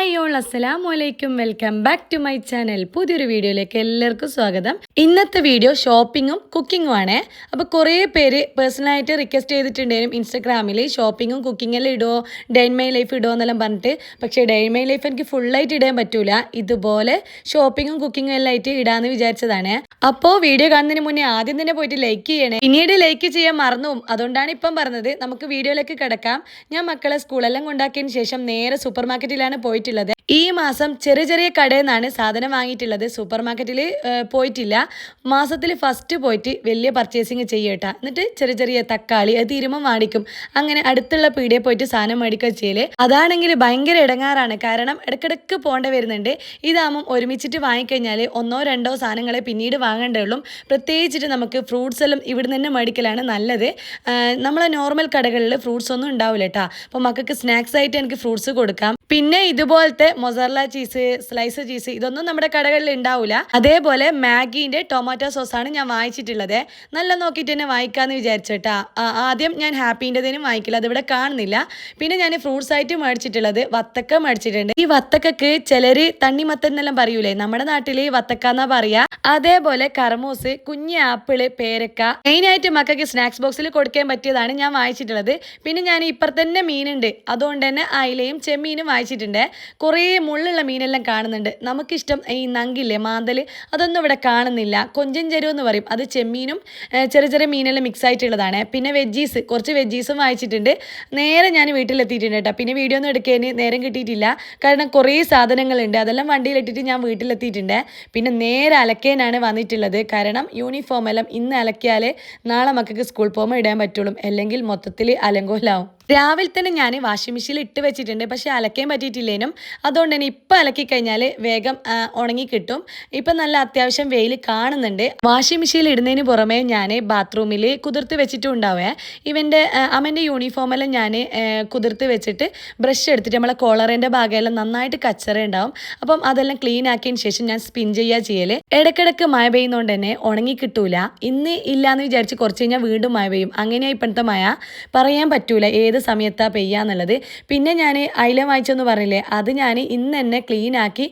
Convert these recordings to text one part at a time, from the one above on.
Hi all അസ്സലാമലൈക്കും, welcome back to my channel. പുതിയൊരു വീഡിയോയിലേക്ക് എല്ലാവർക്കും സ്വാഗതം. ഇന്നത്തെ വീഡിയോ ഷോപ്പിങ്ങും കുക്കിങ്ങും ആണ്. അപ്പോൾ കുറേ പേര് പേഴ്സണലായിട്ട് റിക്വസ്റ്റ് ചെയ്തിട്ടുണ്ടായിരുന്നു ഇൻസ്റ്റാഗ്രാമിൽ ഷോപ്പിങ്ങും കുക്കിങ്ങെല്ലാം ഇടുമോ, ഡേ ഇൻ മൈ ലൈഫ് ഇടുമോ എന്നെല്ലാം പറഞ്ഞിട്ട്. പക്ഷേ ഡേ ഇൻ മൈ ലൈഫ് എനിക്ക് ഫുള്ളായിട്ട് ഇടാൻ പറ്റൂല. ഇതുപോലെ ഷോപ്പിങ്ങും കുക്കിങ്ങും എല്ലാം ആയിട്ട് ഇടാമെന്ന് വിചാരിച്ചതാണ്. അപ്പോൾ വീഡിയോ കാണുന്നതിന് മുന്നേ ആദ്യം തന്നെ പോയിട്ട് ലൈക്ക് ചെയ്യണേ. പിന്നീട് ലൈക്ക് ചെയ്യാൻ മറന്നു, അതുകൊണ്ടാണ് ഇപ്പം പറഞ്ഞത്. നമുക്ക് വീഡിയോയിലേക്ക് കിടക്കാം. ഞാൻ മക്കളെ സ്കൂളെല്ലാം കൊണ്ടാക്കിയതിന് ശേഷം നേരെ സൂപ്പർ മാർക്കറ്റിലാണ് പോയിട്ടുള്ളത്. ഈ മാസം ചെറിയ ചെറിയ കടയിൽ നിന്നാണ് സാധനം വാങ്ങിയിട്ടുള്ളത്. സൂപ്പർ മാർക്കറ്റിൽ പോയിട്ടില്ല. മാസത്തിൽ ഫസ്റ്റ് പോയിട്ട് വലിയ പർച്ചേസിങ് ചെയ്യട്ടാ, എന്നിട്ട് ചെറിയ ചെറിയ തക്കാളി അത് തീരുമ്പോൾ മേടിക്കും. അങ്ങനെ അടുത്തുള്ള പീടിയെ പോയിട്ട് സാധനം മേടിക്കുക ചെയ്യല്. അതാണെങ്കിൽ ഭയങ്കര ഇടങ്ങാറാണ്, കാരണം ഇടയ്ക്കിടയ്ക്ക് പോകേണ്ട വരുന്നുണ്ട്. ഇതാകുമ്പം ഒരുമിച്ചിട്ട് വാങ്ങിക്കഴിഞ്ഞാൽ ഒന്നോ രണ്ടോ സാധനങ്ങളെ പിന്നീട് വാങ്ങേണ്ടേ ഉള്ളൂ. പ്രത്യേകിച്ചിട്ട് നമുക്ക് ഫ്രൂട്ട്സ് എല്ലാം ഇവിടെ തന്നെ മേടിക്കലാണ് നല്ലത്. നമ്മളെ നോർമൽ കടകളിൽ ഫ്രൂട്ട്സ് ഒന്നും ഉണ്ടാവില്ല കേട്ടോ. അപ്പോൾ മക്കൾക്ക് സ്നാക്സ് ആയിട്ട് എനിക്ക് ഫ്രൂട്ട്സ് കൊടുക്കാം. പിന്നെ ഇതുപോലത്തെ മൊസറല്ല ചീസ്, സ്ലൈസ് ചീസ് ഇതൊന്നും നമ്മുടെ കടകളിൽ ഉണ്ടാവില്ല. അതേപോലെ മാഗീൻ്റെ ടൊമാറ്റോ സോസാണ് ഞാൻ വാങ്ങിച്ചിട്ടുള്ളത്. നല്ല നോക്കിയിട്ട് തന്നെ വാങ്ങിക്കാമെന്ന് വിചാരിച്ചേട്ടാ. ആദ്യം ഞാൻ ഹാപ്പീൻ്റെതിനും വാങ്ങിക്കില്ല, അതിവിടെ കാണുന്നില്ല. പിന്നെ ഞാൻ ഫ്രൂട്ട്സ് ആയിട്ട് മേടിച്ചിട്ടുള്ളത് വത്തക്ക മേടിച്ചിട്ടുണ്ട്. ഈ വത്തക്കക്ക് ചിലർ തണ്ണിമത്തൻ എന്നെല്ലാം പറയൂലേ, നമ്മുടെ നാട്ടിൽ വത്തക്ക എന്നാ പറയാ. അതേപോലെ കർമൂസ്, കുഞ്ഞ് ആപ്പിള്, പേരക്ക, മെയിനായിട്ട് മക്കൾക്ക് സ്നാക്സ് ബോക്സിൽ കൊടുക്കാൻ പറ്റിയതാണ് ഞാൻ വാങ്ങിച്ചിട്ടുള്ളത്. പിന്നെ ഞാൻ ഇപ്പുറത്തന്നെ മീനുണ്ട്, അതുകൊണ്ട് തന്നെ അയിലയും ചെമ്മീനും വാങ്ങിച്ചിട്ടുണ്ട്. കുറേ മുള്ളുള്ള മീനെല്ലാം കാണുന്നുണ്ട്. നമുക്കിഷ്ടം ഈ നങ്കില്ലേ, മാന്തൽ, അതൊന്നും ഇവിടെ കാണുന്നില്ല. കൊഞ്ചൻ ചെരുവ് എന്ന് പറയും, അത് ചെമ്മീനും ചെറിയ ചെറിയ മീനെല്ലാം മിക്സ് ആയിട്ടുള്ളതാണ്. പിന്നെ വെജീസ്, കുറച്ച് വെജീസും വാങ്ങിച്ചിട്ടുണ്ട്. നേരെ ഞാൻ വീട്ടിലെത്തിയിട്ടുണ്ട് കേട്ടോ. പിന്നെ വീഡിയോ ഒന്നും എടുക്കാൻ നേരം കിട്ടിയിട്ടില്ല, കാരണം കുറേ സാധനങ്ങളുണ്ട്. അതെല്ലാം വണ്ടിയിലിട്ടിട്ട് ഞാൻ വീട്ടിലെത്തിയിട്ടുണ്ട്. പിന്നെ നേരെ അലക്കാനാണ് വന്നിട്ടുള്ളത്, കാരണം യൂണിഫോം എല്ലാം ഇന്ന് അലക്കിയാലേ നാളെ മക്കൾക്ക് സ്കൂൾ പോകുമ്പോൾ ഇടാൻ പറ്റുള്ളൂ, അല്ലെങ്കിൽ മൊത്തത്തിൽ അലങ്കോലാവും. രാവിലെ തന്നെ ഞാൻ വാഷിംഗ് മെഷീനിൽ ഇട്ട് വെച്ചിട്ടുണ്ട്, പക്ഷേ അലക്കാൻ പറ്റിയിട്ടില്ലേനും. അതുകൊണ്ട് തന്നെ ഇപ്പം അലക്കി കഴിഞ്ഞാൽ വേഗം ഉണങ്ങി കിട്ടും. ഇപ്പം നല്ല അത്യാവശ്യം വെയിൽ കാണുന്നുണ്ട്. വാഷിംഗ് മെഷീനിൽ ഇടുന്നതിന് പുറമെ ഞാൻ ബാത്റൂമിൽ കുതിർത്ത് വെച്ചിട്ടും ഉണ്ടാവേ. ഇവൻ്റെ അമ്മൻ്റെ യൂണിഫോമെല്ലാം ഞാൻ കുതിർത്ത് വെച്ചിട്ട് ബ്രഷ് എടുത്തിട്ട് നമ്മളെ കോളറിൻ്റെ ഭാഗമെല്ലാം നന്നായിട്ട് കച്ചറ ഉണ്ടാവും. അപ്പം അതെല്ലാം ക്ലീൻ ആക്കിയതിന് ശേഷം ഞാൻ സ്പിൻ ചെയ്യുക ചെയ്യൽ. ഇടയ്ക്കിടയ്ക്ക് മഴ പെയ്യുന്നതുകൊണ്ട് തന്നെ ഉണങ്ങി കിട്ടൂല. ഇന്ന് ഇല്ലയെന്ന് വിചാരിച്ച് കുറച്ച് കഴിഞ്ഞാൽ വീണ്ടും മഴ പെയ്യും. അങ്ങനെയാണ് ഇപ്പോഴത്തെ മഴ, പറയാൻ പറ്റൂല ഏത് സമയത്താണ് പെയ്യാന്നുള്ളത്. പിന്നെ ഞാൻ അയില വാങ്ങിച്ചെന്ന് പറഞ്ഞില്ലേ, അത് ഞാൻ ഇന്ന് തന്നെ ക്ലീൻ ആക്കി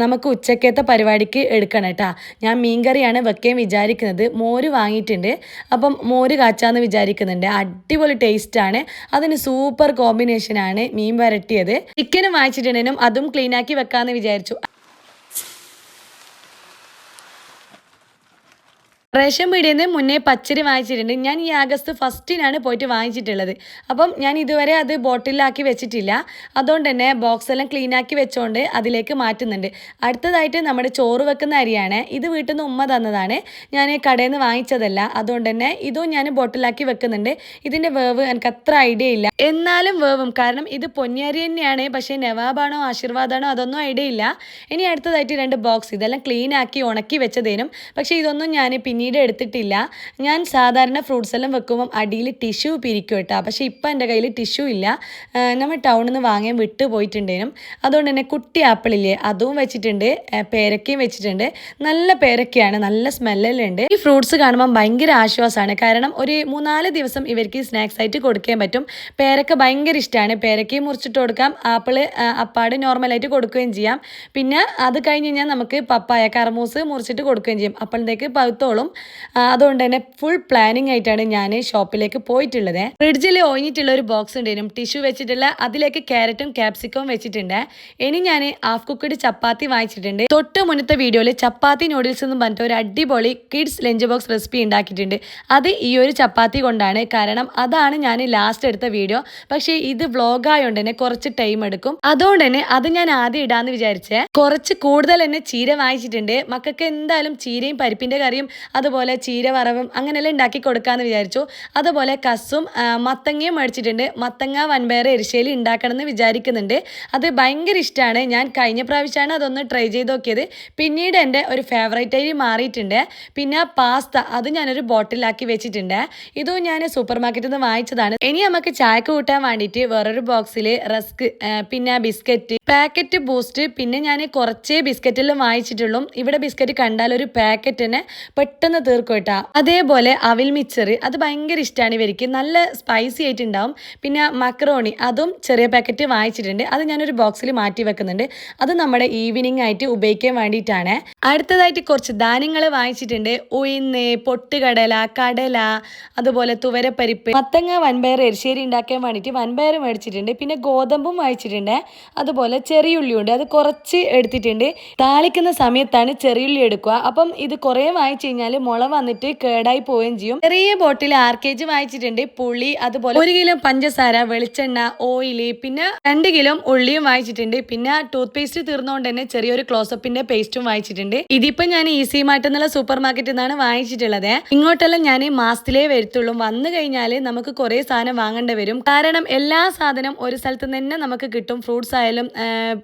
നമുക്ക് ഉച്ചക്കത്തെ പരിപാടിക്ക് എടുക്കണം കേട്ടോ. ഞാൻ മീൻകറിയാണ് വെക്കാൻ വിചാരിക്കുന്നത്. മോര് വാങ്ങിയിട്ടുണ്ട്, അപ്പം മോര് കാച്ചാന്ന് വിചാരിക്കുന്നുണ്ട്. അടിപൊളി ടേസ്റ്റാണ്, അതിന് സൂപ്പർ കോമ്പിനേഷനാണ് മീൻ വരട്ടിയത്. ചിക്കനും വാങ്ങിച്ചിട്ടുണ്ടെങ്കിലും അതും ക്ലീൻ ആക്കി വെക്കാമെന്ന് വിചാരിച്ചു. റേഷൻ പീടികയിൽ നിന്ന് മുന്നേ പച്ചരി വാങ്ങിച്ചിട്ടുണ്ട്. ഞാൻ ഈ ആഗസ്റ്റ് ഫസ്റ്റിനാണ് പോയിട്ട് വാങ്ങിച്ചിട്ടുള്ളത്. അപ്പം ഞാൻ ഇതുവരെ അത് ബോട്ടിലാക്കി വെച്ചിട്ടില്ല. അതുകൊണ്ട് തന്നെ ബോക്സ് എല്ലാം ക്ലീൻ ആക്കി വെച്ചുകൊണ്ട് അതിലേക്ക് മാറ്റുന്നുണ്ട്. അടുത്തതായിട്ട് നമ്മുടെ ചോറ് വെക്കുന്ന അരിയാണ്. ഇത് വീട്ടിൽ നിന്ന് ഉമ്മ തന്നതാണ്, ഞാൻ കടയിൽ നിന്ന് വാങ്ങിച്ചതല്ല. അതുകൊണ്ട് തന്നെ ഇതും ഞാൻ ബോട്ടിലാക്കി വെക്കുന്നുണ്ട്. ഇതിൻ്റെ വേവ് എനിക്ക് അത്ര ഐഡിയ ഇല്ല, എന്നാലും വേവും, കാരണം ഇത് പൊന്നിയരി തന്നെയാണ്. പക്ഷേ നവാബാണോ ആശീർവാദാണോ അതൊന്നും ഐഡിയ ഇല്ല. ഇനി അടുത്തതായിട്ട് 2 ബോക്സ്, ഇതെല്ലാം ക്ലീൻ ആക്കി ഉണക്കി വെച്ചതേനും. പക്ഷേ ഇതൊന്നും ഞാൻ പിന്നീട് എടുത്തിട്ടില്ല. ഞാൻ സാധാരണ ഫ്രൂട്ട്സ് എല്ലാം വെക്കുമ്പം അടിയിൽ ടിഷ്യൂ പിരിക്കും കേട്ടോ. പക്ഷേ ഇപ്പം എൻ്റെ കയ്യിൽ ടിഷ്യൂ ഇല്ല, നമ്മൾ ടൗണിൽ നിന്ന് വാങ്ങാൻ വിട്ടു പോയിട്ടുണ്ടേനും. അതുകൊണ്ട് തന്നെ കുട്ടി ആപ്പിളില്ലേ, അതും വെച്ചിട്ടുണ്ട്, പേരക്കയും വെച്ചിട്ടുണ്ട്. നല്ല പേരക്കയാണ്, നല്ല സ്മെല്ലെല്ലാം ഉണ്ട്. ഈ ഫ്രൂട്ട്സ് കാണുമ്പോൾ ഭയങ്കര ആശ്വാസമാണ്, കാരണം ഒരു 3-4 ദിവസം ഇവർക്ക് സ്നാക്സ് ആയിട്ട് കൊടുക്കാൻ പറ്റും. പേരക്ക ഭയങ്കര ഇഷ്ടമാണ്, പേരക്കയും മുറിച്ചിട്ട് കൊടുക്കാം, ആപ്പിള് അപ്പാട് നോർമലായിട്ട് കൊടുക്കുകയും ചെയ്യാം. പിന്നെ അത് കഴിഞ്ഞ് കഴിഞ്ഞാൽ നമുക്ക് പപ്പായ, കർമൂസ് മുറിച്ചിട്ട് കൊടുക്കുകയും ചെയ്യും. അപ്പോഴത്തേക്ക് പഴുത്തോളും. അതുകൊണ്ട് തന്നെ ഫുൾ പ്ലാനിങ് ആയിട്ടാണ് ഞാൻ ഷോപ്പിലേക്ക് പോയിട്ടുള്ളത്. ഫ്രിഡ്ജിൽ ഒഴിഞ്ഞിട്ടുള്ള ഒരു ബോക്സ് ഉണ്ടായിരുന്നു, ടിഷ്യൂ വെച്ചിട്ടുള്ള, അതിലേക്ക് ക്യാരറ്റും ക്യാപ്സിക്കവും വെച്ചിട്ടുണ്ട്. ഇനി ഞാൻ ഹാഫ് കുക്കഡ് ചപ്പാത്തി വാങ്ങിച്ചിട്ടുണ്ട്. തൊട്ട് മുന്നത്തെ വീഡിയോയിൽ ചപ്പാത്തി നൂഡിൽസ് എന്ന് പറഞ്ഞിട്ട് ഒരു അടിപൊളി കിഡ്സ് ലഞ്ച് ബോക്സ് റെസിപ്പി ഉണ്ടാക്കിയിട്ടുണ്ട്. അത് ഈ ഒരു ചപ്പാത്തി കൊണ്ടാണ്, കാരണം അതാണ് ഞാൻ ലാസ്റ്റ് എടുത്ത വീഡിയോ. പക്ഷേ ഇത് വ്ളോഗായോണ്ട് തന്നെ കുറച്ച് ടൈം എടുക്കും. അതുകൊണ്ട് തന്നെ അത് ഞാൻ ആദ്യം ഇടാന്ന് വിചാരിച്ചേ. കുറച്ച് കൂടുതൽ തന്നെ ചീര വാങ്ങിച്ചിട്ടുണ്ട്. മക്കൾക്ക് എന്തായാലും ചീരയും പരിപ്പിൻ്റെ കറിയും അതുപോലെ ചീര വറവും അങ്ങനെയെല്ലാം ഉണ്ടാക്കി കൊടുക്കാമെന്ന് വിചാരിച്ചു. അതുപോലെ കസും മത്തങ്ങയും മേടിച്ചിട്ടുണ്ട്. മത്തങ്ങ വൻപയർ എരിശ്ശേരി ഉണ്ടാക്കണമെന്ന് വിചാരിക്കുന്നുണ്ട്. അത് ഭയങ്കര ഇഷ്ടമാണ്. ഞാൻ കഴിഞ്ഞ പ്രാവശ്യമാണ് അതൊന്ന് ട്രൈ ചെയ്ത് നോക്കിയത്, പിന്നീട് എൻ്റെ ഒരു ഫേവറേറ്റായി മാറിയിട്ടുണ്ട്. പിന്നെ പാസ്ത, അത് ഞാനൊരു ബോട്ടിലാക്കി വെച്ചിട്ടുണ്ട്. ഇതും ഞാൻ സൂപ്പർ മാർക്കറ്റിൽ നിന്ന് വാങ്ങിച്ചതാണ്. ഇനി നമുക്ക് ചായക്ക് കൂട്ടാൻ വേണ്ടിയിട്ട് വേറൊരു ബോക്സിൽ റസ്ക്, പിന്നെ ബിസ്ക്കറ്റ്, പാക്കറ്റ് ബൂസ്റ്റ്, പിന്നെ ഞാൻ കുറച്ചേ ബിസ്ക്കറ്റെല്ലാം വാങ്ങിച്ചിട്ടുള്ളൂ. ഇവിടെ ബിസ്ക്കറ്റ് കണ്ടാൽ ഒരു പാക്കറ്റ് തന്നെ പെട്ടെന്ന് തീർക്കും കേട്ടോ. അതേപോലെ അവിൽ മിച്ചർ, അത് ഭയങ്കര ഇഷ്ടമാണ് ഇവർക്ക്, നല്ല സ്പൈസി ആയിട്ടുണ്ടാവും. പിന്നെ മക്രോണി, അതും ചെറിയ പാക്കറ്റ് വാങ്ങിച്ചിട്ടുണ്ട്. അത് ഞാനൊരു ബോക്സിൽ മാറ്റി വെക്കുന്നുണ്ട്. അത് നമ്മുടെ ഈവനിങ് ആയിട്ട് ഉപയോഗിക്കാൻ വേണ്ടിയിട്ടാണ്. അടുത്തതായിട്ട് കുറച്ച് ധാന്യങ്ങൾ വാങ്ങിച്ചിട്ടുണ്ട്. ഉഴുന്ന്, പൊട്ടുകടല, കടല, അതുപോലെ തുവരപ്പരിപ്പ്, മത്തങ്ങ, വൻപയർ എരിശ്ശേരി ഉണ്ടാക്കാൻ വേണ്ടിയിട്ട് വൻപയർ മേടിച്ചിട്ടുണ്ട്. പിന്നെ ഗോതമ്പും വാങ്ങിച്ചിട്ടുണ്ട്. അതുപോലെ ചെറിയുള്ളി ഉണ്ട്, അത് കുറച്ച് എടുത്തിട്ടുണ്ട്. താളിക്കുന്ന സമയത്താണ് ചെറിയുള്ളി എടുക്കുക. അപ്പം ഇത് കുറേ വാങ്ങിച്ചു കഴിഞ്ഞാൽ മുള വന്നിട്ട് കേടായി പോവുകയും ചെയ്യും. ചെറിയ ബോട്ടിൽ 6 kg വാങ്ങിച്ചിട്ടുണ്ട്. പുളി, അതുപോലെ 1 കിലോ പഞ്ചസാര, വെളിച്ചെണ്ണ, ഓയില്, പിന്നെ 2 കിലോ ഉള്ളിയും വാങ്ങിച്ചിട്ടുണ്ട്. പിന്നെ ടൂത്ത് പേസ്റ്റ് തീർന്നുകൊണ്ട് തന്നെ ചെറിയൊരു ക്ലോസപ്പിന്റെ പേസ്റ്റും വാങ്ങിച്ചിട്ടുണ്ട്. ഇതിപ്പോ ഞാൻ ഈസി മാർട്ട് എന്നുള്ള സൂപ്പർ മാർക്കറ്റിൽ നിന്നാണ് വാങ്ങിച്ചിട്ടുള്ളത്. ഇങ്ങോട്ടെല്ലാം ഞാൻ മാസത്തിലേ വരുത്തുള്ളൂ. വന്നു കഴിഞ്ഞാൽ നമുക്ക് കുറേ സാധനം വാങ്ങേണ്ടി വരും. കാരണം എല്ലാ സാധനം ഒരു സ്ഥലത്ത് തന്നെ നമുക്ക് കിട്ടും. ഫ്രൂട്ട്സ് ആയാലും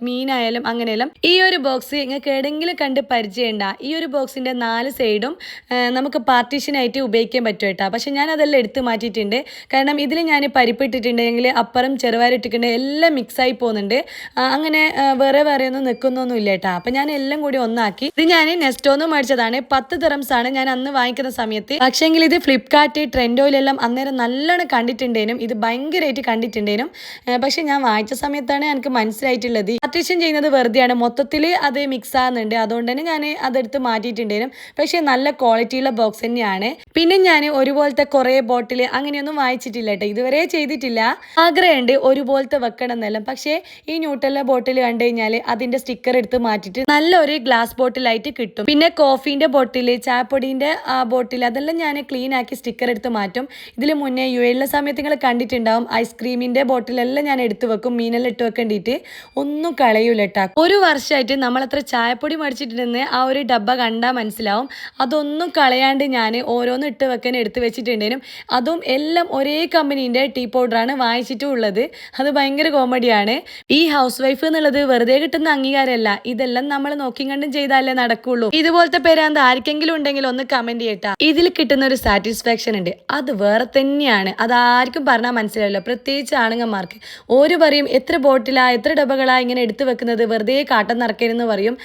മീനായാലും അങ്ങനെയെല്ലാം. ഈ ഒരു ബോക്സ് നിങ്ങൾക്ക് എവിടെയെങ്കിലും കണ്ട് പരിചയമുണ്ട? ഈ ഒരു ബോക്സിന്റെ 4 സൈഡും നമുക്ക് പാർട്ടീഷനായിട്ട് ഉപയോഗിക്കാൻ പറ്റും കേട്ടോ. പക്ഷെ ഞാൻ അതെല്ലാം എടുത്ത് മാറ്റിയിട്ടുണ്ട്. കാരണം ഇതിൽ ഞാൻ പരിപ്പ് ഇട്ടിട്ടുണ്ടെങ്കിൽ അപ്പുറം ചെറുപയർ ഇട്ടിട്ടുണ്ടെങ്കിൽ എല്ലാം മിക്സായി പോകുന്നുണ്ട്. അങ്ങനെ വേറെ ഒന്നും നിൽക്കുന്നൊന്നും ഇല്ല കേട്ടോ. അപ്പം ഞാൻ എല്ലാം കൂടി ഒന്നാക്കി. ഇത് ഞാൻ നെസ്റ്റോന്ന് മേടിച്ചതാണ്. 10 dirhams ആണ് ഞാൻ അന്ന് വാങ്ങിക്കുന്ന സമയത്ത്. പക്ഷേങ്കിൽ ഇത് ഫ്ലിപ്കാർട്ട്, ട്രെൻഡോയിലെല്ലാം അന്നേരം നല്ലോണം കണ്ടിട്ടുണ്ടേനും, ഇത് ഭയങ്കരമായിട്ട് കണ്ടിട്ടുണ്ടേനും. പക്ഷെ ഞാൻ വാങ്ങിച്ച സമയത്താണ് എനിക്ക് മനസ്സിലായിട്ടുള്ളത് പാർട്ടീഷൻ ചെയ്യുന്നത് വെറുതെയാണ്, മൊത്തത്തിൽ അത് മിക്സ് ആകുന്നുണ്ട്. അതുകൊണ്ട് തന്നെ ഞാൻ അതെടുത്ത് മാറ്റിയിട്ടുണ്ടേനും. പക്ഷെ നല്ല ക്വാളിറ്റിയുള്ള ബോക്സ് തന്നെയാണ്. പിന്നെ ഞാൻ ഒരുപോലത്തെ കുറേ ബോട്ടിൽ അങ്ങനെയൊന്നും വാങ്ങിച്ചിട്ടില്ല കേട്ടോ, ഇതുവരെ ചെയ്തിട്ടില്ല. ആഗ്രഹമുണ്ട് ഒരുപോലത്തെ വെക്കണം എന്നെല്ലാം. പക്ഷേ ഈ ന്യൂട്ടെല്ല ബോട്ടിൽ കണ്ടു കഴിഞ്ഞാൽ അതിന്റെ സ്റ്റിക്കർ എടുത്ത് മാറ്റിയിട്ട് നല്ലൊരു ഗ്ലാസ് ബോട്ടിലായിട്ട് കിട്ടും. പിന്നെ കോഫീൻ്റെ ബോട്ടിൽ, ചായപ്പൊടീൻ്റെ ബോട്ടിൽ, അതെല്ലാം ഞാൻ ക്ലീൻ ആക്കി സ്റ്റിക്കർ എടുത്ത് മാറ്റും. ഇതിൽ മുന്നേ UAE സമയത്ത് നിങ്ങൾ കണ്ടിട്ടുണ്ടാവും, ഐസ്ക്രീമിൻ്റെ ബോട്ടിലെല്ലാം ഞാൻ എടുത്ത് വെക്കും, മീനെല്ലാം ഇട്ട് വെക്കേണ്ടിയിട്ട്. ഒന്നും കളയൂല കേട്ടോ. ഒരു വർഷമായിട്ട് നമ്മളത്ര ചായപ്പൊടി മേടിച്ചിട്ടുണ്ടെന്ന് ആ ഒരു ഡബ്ബ കണ്ടാൽ മനസ്സിലാവും. അതൊന്നും കളയാണ്ട് ഞാൻ ഓരോന്നും ഇട്ട് വെക്കാൻ എടുത്ത് വെച്ചിട്ടുണ്ടേനും. അതും എല്ലാം ഒരേ കമ്പനീൻ്റെ ടീ പൗഡറാണ് വാങ്ങിച്ചിട്ടും ഉള്ളത്. അത് ഭയങ്കര കോമഡിയാണ്. ഈ ഹൗസ് വൈഫ് എന്നുള്ളത് വെറുതെ കിട്ടുന്ന അംഗീകാരമല്ല, ഇതെല്ലാം നമ്മൾ നോക്കിയും കണ്ടും ചെയ്താലേ നടക്കുള്ളൂ. ഇതുപോലത്തെ പേരാന്ത് ആർക്കെങ്കിലും ഉണ്ടെങ്കിൽ ഒന്ന് കമന്റ് ചെയ്യട്ടാ. ഇതിൽ കിട്ടുന്ന ഒരു സാറ്റിസ്ഫാക്ഷൻ ഉണ്ട്, അത് വേറെ തന്നെയാണ്. അതാർക്കും പറഞ്ഞാൽ മനസ്സിലാവില്ല, പ്രത്യേകിച്ച് ആണുങ്ങന്മാർക്ക്. ഓര് പറയും എത്ര ബോട്ടിലാ എത്ര ഡബ്ബകളാ ഇങ്ങനെ എടുത്തു വെക്കുന്നത്, വെറുതെ കാട്ടം നിറക്കരുന്ന് പറയും.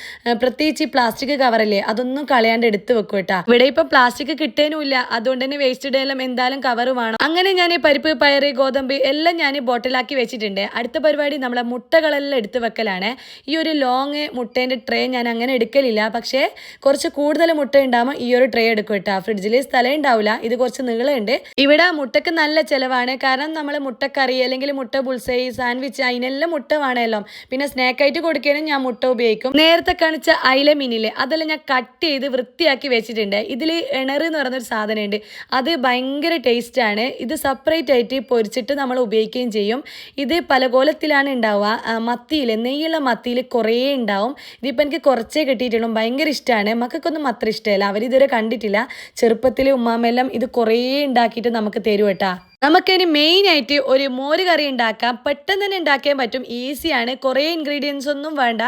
പ്രത്യേകിച്ച് ഈ പ്ലാസ്റ്റിക് കവറല്ലേ, അതൊന്നും കളയാണ്ട് എടുത്തു വെക്കും കേട്ടാ. ഇവിടെ ഇപ്പം പ്ലാസ്റ്റിക് കിട്ടേനുമില്ല, അതുകൊണ്ട് തന്നെ വേസ്റ്റ് ഡേയിലും എന്തായാലും കവർ വേണം. അങ്ങനെ ഞാൻ പരിപ്പ്, പയറ്, ഗോതമ്പ് എല്ലാം ഞാൻ ബോട്ടിലാക്കി വെച്ചിട്ടുണ്ട്. അടുത്ത പരിപാടി നമ്മളെ മുട്ടകളെല്ലാം എടുത്ത് വെക്കലാണ്. ഈ ഒരു ലോങ് മുട്ടേൻ്റെ ട്രേ ഞാൻ അങ്ങനെ എടുക്കലില്ല, പക്ഷേ കുറച്ച് കൂടുതൽ മുട്ട ഉണ്ടാകുമ്പോൾ ഈ ഒരു ട്രേ എടുക്കും കേട്ടോ. ഫ്രിഡ്ജിൽ സ്ഥലം ഉണ്ടാവില്ല, ഇത് കുറച്ച് നീളമുണ്ട്. ഇവിടെ മുട്ടക്ക് നല്ല ചിലവാണ്. കാരണം നമ്മൾ മുട്ടക്കറി അല്ലെങ്കിൽ മുട്ട ബുൾസൈ, സാൻഡ്വിച്ച്, അതിനെല്ലാം മുട്ട വേണമല്ലോ. പിന്നെ സ്നാക്കായിട്ട് കൊടുക്കാനും ഞാൻ മുട്ട ഉപയോഗിക്കും. നേരത്തെ കാണിച്ച അയില മീനില്ലേ, അതെല്ലാം ഞാൻ കട്ട് ചെയ്ത് വൃത്തിയാക്കി വെച്ചിട്ടുണ്ട്. ഇതിൽ എണർ എന്ന് പറയുന്നൊരു സാധനമുണ്ട്, അത് ഭയങ്കര ടേസ്റ്റാണ്. ഇത് സെപ്പറേറ്റ് ആയിട്ട് പൊരിച്ചിട്ട് നമ്മൾ ഉപയോഗിക്കുകയും ചെയ്യും. ഇത് പല കോലത്തിലാണ് ഉണ്ടാവുക. മത്തിയിൽ, നെയ്യുള്ള മത്തിയിൽ കുറേ ഉണ്ടാവും. ഇതിപ്പോൾ എനിക്ക് കുറച്ചേ കിട്ടിയിട്ടുള്ളൂ. ഭയങ്കര ഇഷ്ടമാണ്. മക്കൾക്കൊന്നും അത്ര ഇഷ്ടമല്ല, അവരിതുവരെ കണ്ടിട്ടില്ല. ചെറുപ്പത്തിൽ ഉമ്മാമെല്ലാം ഇത് കുറേ ഉണ്ടാക്കിയിട്ട് നമുക്ക് തരും കേട്ടാ. നമുക്കിനി മെയിനായിട്ട് ഒരു മോര് കറി ഉണ്ടാക്കാം. പെട്ടെന്ന് തന്നെ ഉണ്ടാക്കാൻ പറ്റും, ഈസിയാണ്. കുറേ ഇൻഗ്രീഡിയൻസ് ഒന്നും വേണ്ട.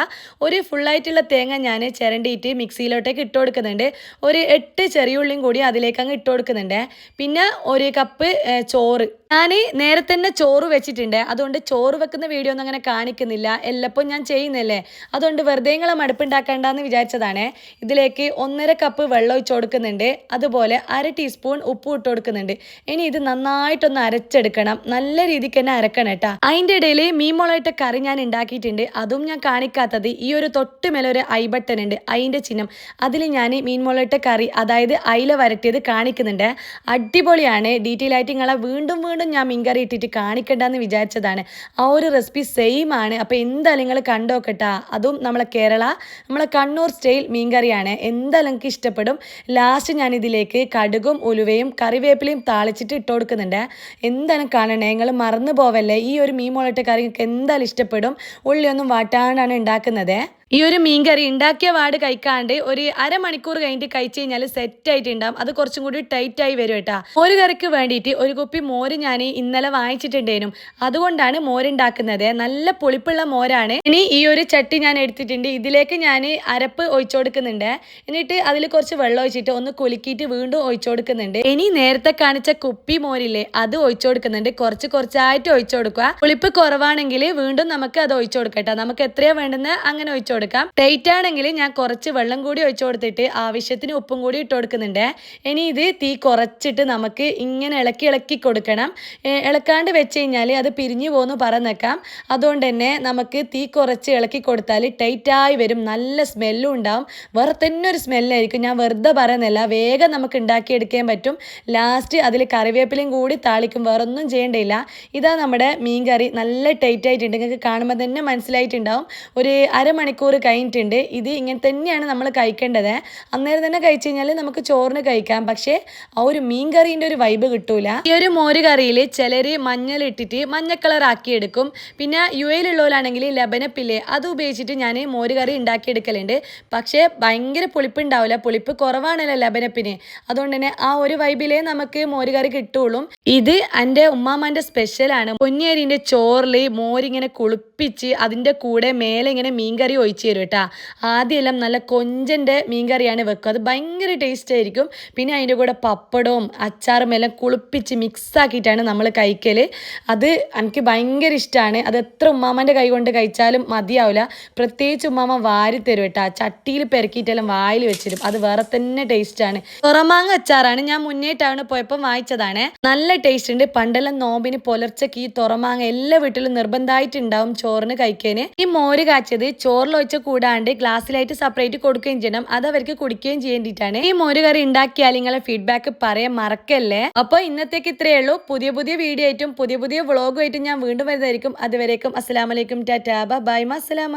ഒരു ഫുള്ളായിട്ടുള്ള തേങ്ങ ഞാൻ ചിരണ്ടിയിട്ട് മിക്സിയിലോട്ടേക്ക് ഇട്ട് കൊടുക്കുന്നുണ്ട്. ഒരു 8 ചെറിയുള്ളിയും കൂടി അതിലേക്ക് അങ്ങ് ഇട്ട് കൊടുക്കുന്നുണ്ട്. പിന്നെ 1 കപ്പ് ചോറ്. ഞാൻ നേരത്തെ തന്നെ ചോറ് വെച്ചിട്ടുണ്ട്, അതുകൊണ്ട് ചോറ് വെക്കുന്ന വീഡിയോ ഒന്നും അങ്ങനെ കാണിക്കുന്നില്ല, എല്ലപ്പോൾ ഞാൻ ചെയ്യുന്നില്ലേ. അതുകൊണ്ട് വെറുതെ നിങ്ങളെ മടുപ്പുണ്ടാക്കണ്ടെന്ന് വിചാരിച്ചതാണ്. ഇതിലേക്ക് 1.5 കപ്പ് വെള്ളം ഒഴിച്ച് കൊടുക്കുന്നുണ്ട്. അതുപോലെ 1/2 ടീസ്പൂൺ ഉപ്പ് ഇട്ട് കൊടുക്കുന്നുണ്ട്. ഇനി ഇത് നന്നായിട്ടൊന്ന് അരച്ചെടുക്കണം, നല്ല രീതിക്ക് തന്നെ അരക്കണം കേട്ടോ. അതിൻ്റെ ഇടയിൽ മീൻ മുളകിട്ട കറി ഞാൻ ഉണ്ടാക്കിയിട്ടുണ്ട്, അതും ഞാൻ കാണിക്കാത്തത്. ഈ ഒരു തൊട്ട് മേലെ ഒരു ഐ ബട്ടൺ ഉണ്ട്, അതിൻ്റെ ചിഹ്നം, അതിൽ ഞാൻ മീൻ മുളകിട്ട കറി, അതായത് അയില വരട്ടിയത് കാണിക്കുന്നുണ്ട്. അടിപൊളിയാണ്. ഡീറ്റെയിൽ ആയിട്ട് നിങ്ങളെ വീണ്ടും ഞാൻ മീൻകറി ഇട്ടിട്ട് കാണിക്കണ്ടെന്ന് വിചാരിച്ചതാണ്. ആ ഒരു റെസിപ്പി സെയിം ആണ്. അപ്പോൾ എന്തായാലും നിങ്ങൾ കണ്ടോക്കട്ടാ. അതും നമ്മളെ കണ്ണൂർ സ്റ്റൈൽ മീൻകറിയാണ്. എന്തായാലും എനിക്ക് ഇഷ്ടപ്പെടും. ലാസ്റ്റ് ഞാൻ ഇതിലേക്ക് കടുകും ഉലുവയും കറിവേപ്പിലയും താളിച്ചിട്ട് ഇട്ട് കൊടുക്കുന്നുണ്ട്. എന്തായാലും കാണണേ, നിങ്ങൾ മറന്നു പോവല്ലേ. ഈ ഒരു മീൻ മുളകിട്ട കറി നിങ്ങൾക്ക് എന്തായാലും ഇഷ്ടപ്പെടും. ഉള്ളിയൊന്നും വാട്ടാണ്ടാണ് ഉണ്ടാക്കുന്നത്. ഈ ഒരു മീൻകറി ഉണ്ടാക്കിയ പാട് കഴിക്കാണ്ട് ഒരു അരമണിക്കൂർ കഴിഞ്ഞിട്ട് കഴിച്ചു കഴിഞ്ഞാൽ സെറ്റ് ആയിട്ടുണ്ടാവും. അത് കുറച്ചും കൂടി ടൈറ്റ് ആയി വരും കേട്ടാ. മോര് കറിക്ക് വേണ്ടിയിട്ട് ഒരു കുപ്പി മോര് ഞാൻ ഇന്നലെ വാങ്ങിച്ചിട്ടുണ്ടേനും. അതുകൊണ്ടാണ് മോരുണ്ടാക്കുന്നത്. നല്ല പുളിപ്പുള്ള മോരാണ്. ഇനി ഈ ഒരു ചട്ടി ഞാൻ എടുത്തിട്ടുണ്ട്. ഇതിലേക്ക് ഞാൻ അരപ്പ് ഒഴിച്ചു കൊടുക്കുന്നുണ്ട്. എന്നിട്ട് അതിൽ കുറച്ച് വെള്ളം ഒഴിച്ചിട്ട് ഒന്ന് കുലുക്കിയിട്ട് വീണ്ടും ഒഴിച്ചു കൊടുക്കുന്നുണ്ട്. ഇനി നേരത്തെ കാണിച്ച കുപ്പി മോരില്ലേ അത് ഒഴിച്ചു കൊടുക്കുന്നുണ്ട്. കുറച്ചായിട്ട് ഒഴിച്ചു കൊടുക്കുക. പുളിപ്പ് കുറവാണെങ്കിൽ വീണ്ടും നമുക്ക് അത് ഒഴിച്ചു കൊടുക്കട്ടോ. നമുക്ക് എത്രയാ വേണ്ടുന്നത് അങ്ങനെ ഒഴിച്ചു കൊടുക്കാം. ടൈറ്റ് ആണെങ്കിൽ ഞാൻ കുറച്ച് വെള്ളം കൂടി ഒഴിച്ചു കൊടുത്തിട്ട് ആവശ്യത്തിന് ഉപ്പും കൂടി ഇട്ട് കൊടുക്കുന്നുണ്ട്. ഇനി ഇത് തീ കുറച്ചിട്ട് നമുക്ക് ഇങ്ങനെ ഇളക്കി കൊടുക്കണം. ഇളക്കാണ്ട് വെച്ച് കഴിഞ്ഞാൽ അത് പിരിഞ്ഞു പോകുന്നു പറഞ്ഞേക്കാം. അതുകൊണ്ട് തന്നെ നമുക്ക് തീ കുറച്ച് ഇളക്കി കൊടുത്താൽ ടൈറ്റായി വരും. നല്ല സ്മെല്ലും ഉണ്ടാവും. വേറെ തന്നെ ഒരു സ്മെല്ലായിരിക്കും. ഞാൻ വെറുതെ പറയുന്നില്ല, വേഗം നമുക്ക് ഉണ്ടാക്കിയെടുക്കാൻ പറ്റും. ലാസ്റ്റ് അതിൽ കറിവേപ്പിലയും കൂടി താളിക്കും. വേറെ ഒന്നും ചെയ്യേണ്ടിയില്ല. ഇതാ നമ്മുടെ മീൻ കറി നല്ല ടൈറ്റ് ആയിട്ടുണ്ട്. നിങ്ങൾക്ക് കാണുമ്പോൾ തന്നെ മനസ്സിലായിട്ടുണ്ടാവും. ഒരു അരമണിക്കൂർ കഴിഞ്ഞിട്ടുണ്ട്. ഇത് ഇങ്ങനെ തന്നെയാണ് നമ്മൾ കഴിക്കേണ്ടത്. അന്നേരം തന്നെ കഴിച്ചു കഴിഞ്ഞാൽ നമുക്ക് ചോറിന് കഴിക്കാം. പക്ഷേ ആ ഒരു മീൻ കറീൻ്റെ ഒരു വൈബ് കിട്ടൂല. ഈ ഒരു മോര് കറിയിൽ ചിലർ മഞ്ഞളിട്ടിട്ട് മഞ്ഞ കളർ ആക്കിയെടുക്കും. പിന്നെ UAE-ലുള്ളവരാണെങ്കിൽ ലബനപ്പില്ലേ അത് ഉപയോഗിച്ചിട്ട് ഞാൻ മോര് കറി ഉണ്ടാക്കിയെടുക്കലുണ്ട്. പക്ഷേ ഭയങ്കര പുളിപ്പുണ്ടാവില്ല. പുളിപ്പ് കുറവാണല്ലോ ലബനപ്പിന്. അതുകൊണ്ട് തന്നെ ആ ഒരു വൈബിലേ നമുക്ക് മോര് കറി കിട്ടുള്ളൂ. ഇത് എൻ്റെ ഉമ്മാമ്മൻ്റെ സ്പെഷ്യലാണ്. പൊന്നിയരിൻ്റെ ചോറിൽ മോരിങ്ങനെ കുളിപ്പിച്ച് അതിൻ്റെ കൂടെ മേലെ ഇങ്ങനെ മീൻകറി ഒഴിച്ച് തരും കേട്ടോ. ആദ്യമെല്ലാം നല്ല കൊഞ്ചൻ്റെ മീൻകറിയാണ് വെക്കുക. അത് ഭയങ്കര ടേസ്റ്റ് ആയിരിക്കും. പിന്നെ അതിൻ്റെ കൂടെ പപ്പടവും അച്ചാറും എല്ലാം കുളിപ്പിച്ച് മിക്സ് ആക്കിയിട്ടാണ് നമ്മൾ കഴിക്കൽ. അത് എനിക്ക് ഭയങ്കര ഇഷ്ടമാണ്. അത് എത്ര ഉമ്മാമ്മൻ്റെ കൈ കൊണ്ട് കഴിച്ചാലും മതിയാവില്ല. പ്രത്യേകിച്ച് ഉമ്മാമ്മ വാരി തരും കേട്ടോ. ചട്ടിയിൽ പെരക്കിയിട്ടെല്ലാം വായിൽ വെച്ചിരും. അത് വേറെ തന്നെ ടേസ്റ്റാണ്. തുറമാങ്ങ അച്ചാറാണ്. ഞാൻ മുന്നേ ടൗണിൽ പോയപ്പോൾ വാങ്ങിച്ചതാണ്. നല്ല ടേസ്റ്റ് ഉണ്ട്. പണ്ടെല്ലാം നോമ്പിന് പുലർച്ചയ്ക്ക് ഈ തുറമാങ്ങ എല്ലാ വീട്ടിലും നിർബന്ധമായിട്ടുണ്ടാവും ചോറിന് കഴിക്കാൻ. ഈ മോര് കാച്ചത് ചോറിൽ ഒഴിച്ച കൂടാണ്ട് ഗ്ലാസ്സിലായിട്ട് സെപ്പറേറ്റ് കൊടുക്കുകയും ചെയ്യണം. അത് അവർക്ക് കുടിക്കുകയും ചെയ്യേണ്ടിയിട്ടാണ്. ഈ മോര് കറി ഉണ്ടാക്കിയാൽ നിങ്ങളെ ഫീഡ്ബാക്ക് പറയാൻ മറക്കല്ലേ. അപ്പോൾ ഇന്നത്തേക്ക് ഇത്രയേ ഉള്ളൂ. പുതിയ വീഡിയോ ആയിട്ടും പുതിയ വ്ളോഗുമായിട്ടും ഞാൻ വീണ്ടും വരുന്നതായിരിക്കും. അതുവരേക്കും അസ്സലാമലൈക്കും, ടാറ്റാ, ബൈ, മസ്സലാമ.